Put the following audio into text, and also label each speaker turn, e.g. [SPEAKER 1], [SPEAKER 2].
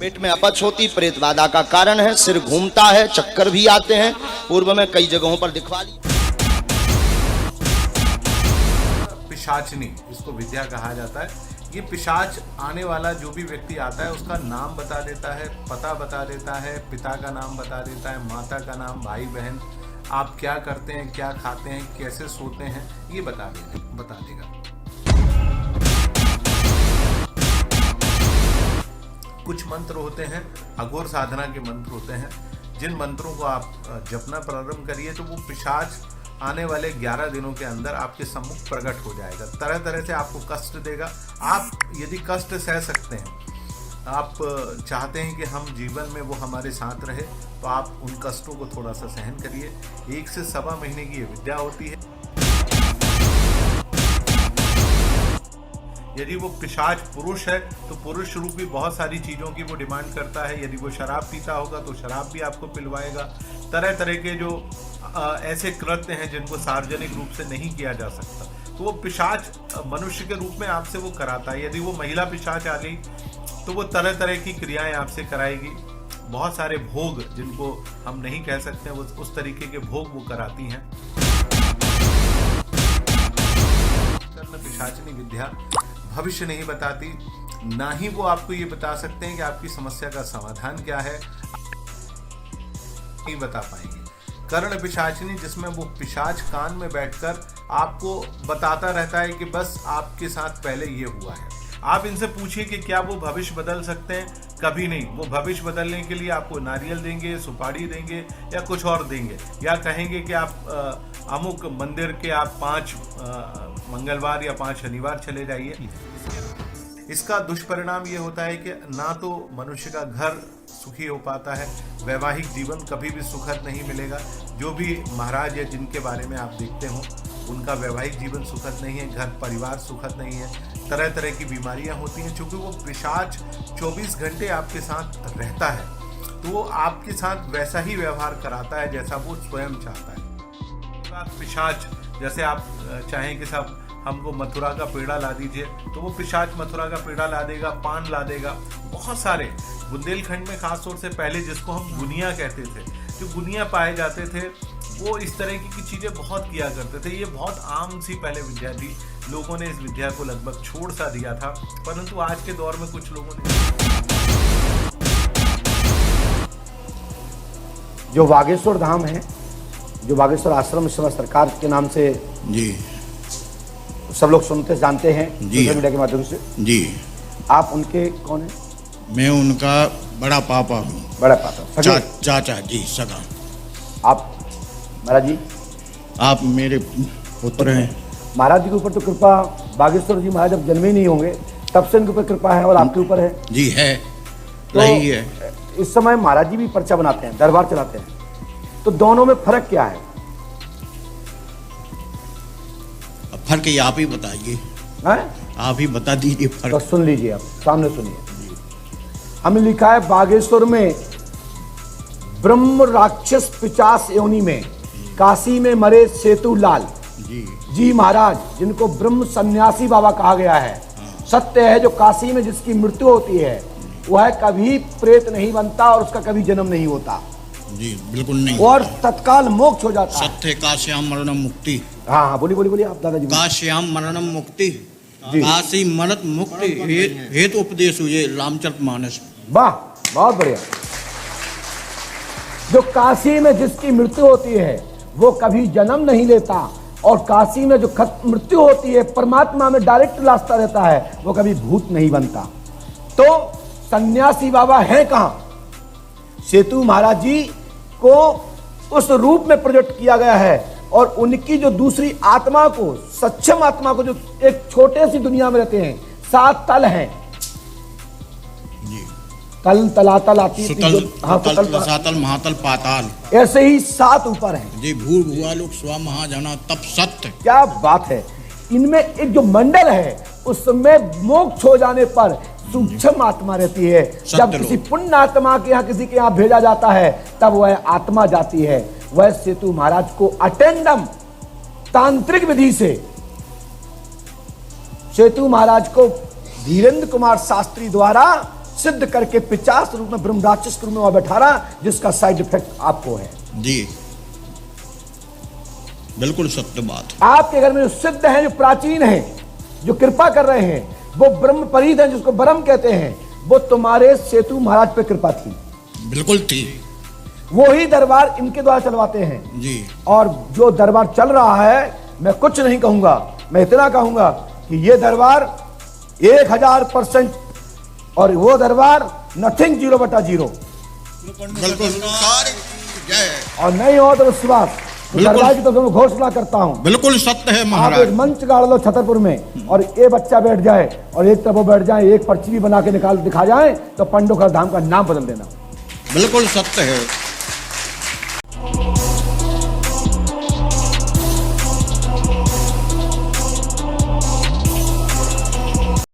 [SPEAKER 1] पेट में अपच होती, प्रेत बाधा का कारण है, सिर घूमता है, चक्कर भी आते हैं। पूर्व में कई जगहों पर दिखवा ली।
[SPEAKER 2] पिशाचनी, इसको विद्या कहा जाता है। ये पिशाच आने वाला जो भी व्यक्ति आता है उसका नाम बता देता है, पता बता देता है, पिता का नाम बता देता है, माता का नाम, भाई बहन, आप क्या करते हैं, क्या खाते हैं, कैसे सोते हैं, ये बता देगा। कुछ मंत्र होते हैं, अघोर साधना के मंत्र होते हैं, जिन मंत्रों को आप जपना प्रारंभ करिए तो वो पिशाच आने वाले 11 दिनों के अंदर आपके सम्मुख प्रकट हो जाएगा। तरह तरह से आपको कष्ट देगा। आप यदि कष्ट सह सकते हैं, आप चाहते हैं कि हम जीवन में वो हमारे साथ रहे, तो आप उन कष्टों को थोड़ा सा सहन करिए। 1 से सवा महीने की ये विद्या होती है। यदि वो पिशाच पुरुष है तो पुरुष रूपी बहुत सारी चीज़ों की वो डिमांड करता है। यदि वो शराब पीता होगा तो शराब भी आपको पिलवाएगा। तरह तरह के जो ऐसे कृत्य हैं जिनको सार्वजनिक रूप से नहीं किया जा सकता, तो वो पिशाच मनुष्य के रूप में आपसे वो कराता है। यदि वो महिला पिशाच आ गई तो वो तरह तरह की क्रियाएं आपसे कराएगी। बहुत सारे भोग जिनको हम नहीं कह सकते, वो उस तरीके के भोग वो कराती हैं। पिशाचनी विद्या भविष्य नहीं बताती, ना ही वो आपको ये बता सकते हैं कि आपकी समस्या का समाधान क्या है, नहीं बता पाएंगे। कर्ण पिशाचनी, जिसमें वो पिशाच कान में बैठकर आपको बताता रहता है कि बस आपके साथ पहले ये हुआ है। आप इनसे पूछिए कि क्या वो भविष्य बदल सकते हैं? कभी नहीं। वो भविष्य बदलने के लिए आपको नारियल देंगे, सुपारी देंगे या कुछ और देंगे, या कहेंगे कि आप अमुक मंदिर के आप 5 मंगलवार या 5 शनिवार चले जाइए। इसका दुष्परिणाम ये होता है कि ना तो मनुष्य का घर सुखी हो पाता है, वैवाहिक जीवन कभी भी सुखद नहीं मिलेगा। जो भी महाराज या जिनके बारे में आप देखते हो उनका वैवाहिक जीवन सुखद नहीं है, घर परिवार सुखद नहीं है, तरह तरह की बीमारियां होती हैं। क्योंकि वो पिशाच 24 घंटे आपके साथ रहता है, तो वो आपके साथ वैसा ही व्यवहार कराता है जैसा वो स्वयं चाहता है। पिशाच, जैसे आप चाहें कि साहब हमको मथुरा का पेड़ा ला दीजिए, तो वो पिशाच मथुरा का पेड़ा ला देगा, पान ला देगा। बहुत सारे बुंदेलखंड में खास तौर से पहले जिसको हम गुनिया कहते थे, जो गुनिया पाए जाते थे, वो इस तरह की चीज़ें बहुत किया करते थे। ये बहुत आम सी पहले विद्या थी। लोगों ने इस विद्या को लगभग छोड़ सा दिया था, परंतु आज के दौर में कुछ लोगों ने
[SPEAKER 3] जो बागेश्वर धाम है, जो बागेश्वर आश्रम सेवा सरकार के नाम से
[SPEAKER 4] जी
[SPEAKER 3] सब लोग सुनते जानते हैं सोशल मीडिया के माध्यम से।
[SPEAKER 4] जी,
[SPEAKER 3] आप उनके कौन हैं?
[SPEAKER 4] मैं उनका बड़ा पापा हूँ।
[SPEAKER 3] बड़ा पापा,
[SPEAKER 4] चाचा जी, सगा।
[SPEAKER 3] आप महाराज जी? आप
[SPEAKER 4] मेरे पुत्र हैं।
[SPEAKER 3] महाराज जी के ऊपर तो कृपा, बागेश्वर जी महाराज जब जन्मे नहीं होंगे तब से उनके ऊपर कृपा है और आपके ऊपर है।
[SPEAKER 4] जी है,
[SPEAKER 3] तो
[SPEAKER 4] रही है।
[SPEAKER 3] इस समय महाराज जी भी पर्चा बनाते हैं, दरबार चलाते हैं, तो दोनों में फर्क क्या है?
[SPEAKER 4] फर्क ये आप ही बताइए। आप ही बता दीजिए फर्क।
[SPEAKER 3] तो सुन लीजिए, आप सामने सुनिए। हमें लिखा है बागेश्वर में ब्रह्म राक्षस पिचास योनि में काशी में मरे सेतु लाल जी महाराज, जिनको ब्रह्म सन्यासी बाबा कहा गया है। सत्य है, जो काशी में जिसकी मृत्यु होती है वह कभी प्रेत नहीं बनता और उसका कभी जन्म नहीं होता।
[SPEAKER 4] जी बिल्कुल नहीं,
[SPEAKER 3] और तत्काल मोक्ष हो जाता है।
[SPEAKER 4] सत्य काश्याम मरणम मुक्ति।
[SPEAKER 3] हाँ, बोलिए आप दादाजी।
[SPEAKER 4] काश्याम मरणम मुक्ति, काशी मरत मुक्ति हेतु उपदेश हुए रामचरितमानस।
[SPEAKER 3] वाह, बहुत बढ़िया। जो काशी में जिसकी मृत्यु होती है वो कभी जन्म नहीं लेता, और काशी में जो मृत्यु होती है परमात्मा में डायरेक्ट रास्ता रहता है, वो कभी भूत नहीं बनता। तो सन्यासी बाबा हैं कहां? सेतु महाराज जी को उस रूप में प्रोजेक्ट किया गया है, और उनकी जो दूसरी आत्मा को, सक्षम आत्मा को, जो एक छोटे सी दुनिया में रहते हैं, 7 तल हैं। तल, तलातल आती,
[SPEAKER 4] सातल, महातल, पाताल,
[SPEAKER 3] ऐसे ही 7 ऊपर हैं।
[SPEAKER 4] जी, भूर भुआ लोग स्वा महाजना तप सत्य।
[SPEAKER 3] क्या बात है। इनमें एक जो मंडल है उसमें मोक्ष हो जाने पर सूक्ष्म आत्मा रहती है। जब किसी पुण्य आत्मा के यहाँ, किसी के यहाँ भेजा जाता है, तब वह आत्मा जाती है। वह सेतु महाराज को अटेंडम तांत्रिक विधि से सेतु महाराज को धीरेन्द्र कुमार शास्त्री द्वारा सिद्ध करके 50 रूप में ब्रह्म राक्षस के रूप में वहां बैठा रहा, जिसका साइड इफेक्ट आपको है।
[SPEAKER 4] जी बिल्कुल सत्य बात।
[SPEAKER 3] आपके घर में जो सिद्ध हैं, जो प्राचीन हैं, जो कृपा कर रहे हैं, वो ब्रह्म परीत हैं, जिसको ब्रह्म कहते हैं, वो तुम्हारे सेतु महाराज पे कृपा थी।
[SPEAKER 4] बिल्कुल थी।
[SPEAKER 3] वो ही दरबार इनके द्वारा चलवाते हैं
[SPEAKER 4] जी।
[SPEAKER 3] और जो दरबार चल रहा है, मैं कुछ नहीं कहूंगा, मैं इतना कहूंगा कि ये दरबार 1000% और वो दरबार नथिंग 0/0।
[SPEAKER 4] बिल्कुल
[SPEAKER 3] और नहीं हो तो विश्वास, तो दरबार की तो घोषणा करता हूं,
[SPEAKER 4] बिल्कुल सत्य है
[SPEAKER 3] आप
[SPEAKER 4] महाराज।
[SPEAKER 3] एक मंच गाड़ लो छतरपुर में और ये बच्चा बैठ जाए और एक तरफ वो बैठ जाए, एक पर्ची भी बना के निकाल दिखा जाए, तो पंडोखर धाम का नाम बदल देना।
[SPEAKER 4] बिल्कुल सत्य है।